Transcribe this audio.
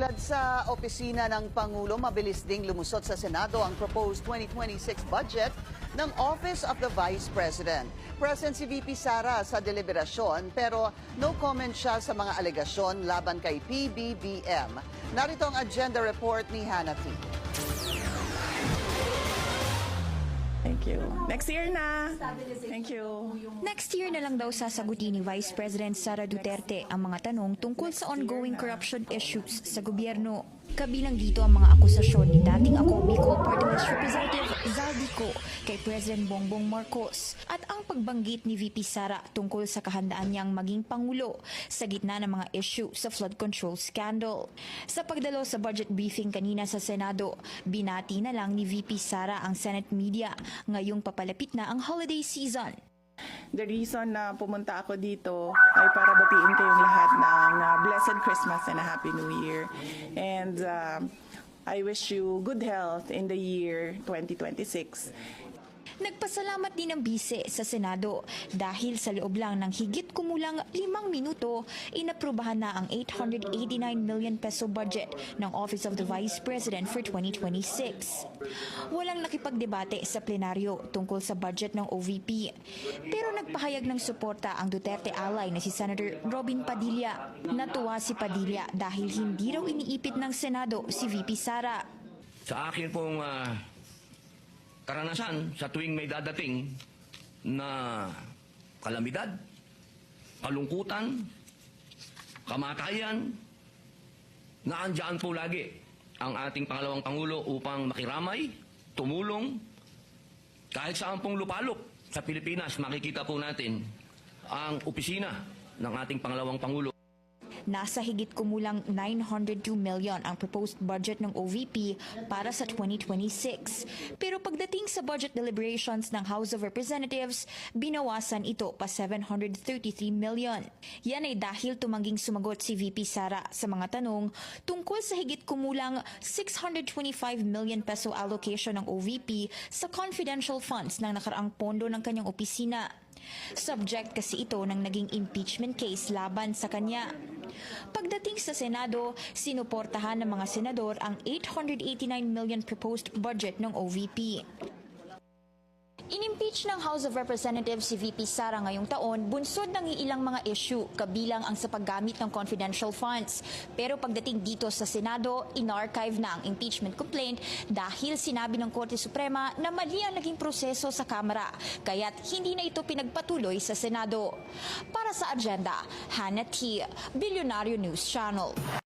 Tulad sa opisina ng Pangulo, mabilis ding lumusot sa Senado ang proposed 2026 budget ng Office of the Vice President. Present si VP Sara sa deliberasyon pero no comment siya sa mga alegasyon laban kay PBBM. Narito ang agenda report ni Hannah T. Thank you. Next year na. Thank you. Next year na lang daw sasagutin ni Vice President Sara Duterte ang mga tanong tungkol sa ongoing corruption issues sa gobyerno. Kabilang dito ang mga akusasyon ni dating Ako Bicol Party List Representative Zaldico kay President Bongbong Marcos at ang pagbanggit ni VP Sara tungkol sa kahandaan niyang maging Pangulo sa gitna ng mga issue sa flood control scandal. Sa pagdalo sa budget briefing kanina sa Senado, binati na lang ni VP Sara ang Senate media ngayong papalapit na ang holiday season. The reason na pumunta ako dito ay para batiin kayong lahat ng Blessed Christmas and a Happy New Year. And I wish you good health in the year 2026. Nagpasalamat din ang bise sa Senado dahil sa loob lang ng higit kumulang 5 minuto, inaprubahan na ang 889 million peso budget ng Office of the Vice President for 2026. Walang nakipagdebate sa plenaryo tungkol sa budget ng OVP. Pero nagpahayag ng suporta ang Duterte ally na si Senator Robin Padilla. Natuwa si Padilla dahil hindi raw iniipit ng Senado si VP Sara. Sa akin pong karanasan sa tuwing may dadating na kalamidad, kalungkutan, kamatayan, naandyan po lagi ang ating pangalawang Pangulo upang makiramay, tumulong, kahit saan pong lupalop sa Pilipinas, makikita po natin ang opisina ng ating pangalawang Pangulo. Nasa higit kumulang 902 million ang proposed budget ng OVP para sa 2026. Pero pagdating sa budget deliberations ng House of Representatives, binawasan ito pa 733 million. Yan ay dahil tumangging sumagot si VP Sara sa mga tanong tungkol sa higit kumulang 625 million peso allocation ng OVP sa confidential funds ng nakaraang pondo ng kanyang opisina. Subject kasi ito ng naging impeachment case laban sa kanya. Pagdating sa Senado, sinuportahan ng mga senador ang 889 million proposed budget ng OVP. Inimpeach ng House of Representatives si VP Sara ngayong taon bunsod ng ilang mga issue, kabilang ang sa paggamit ng confidential funds. Pero pagdating dito sa Senado, inarchive na ang impeachment complaint dahil sinabi ng Korte Suprema na mali ang naging proseso sa Kamara, kaya't hindi na ito pinagpatuloy sa Senado. Para sa agenda, Hannah T., Billionario News Channel.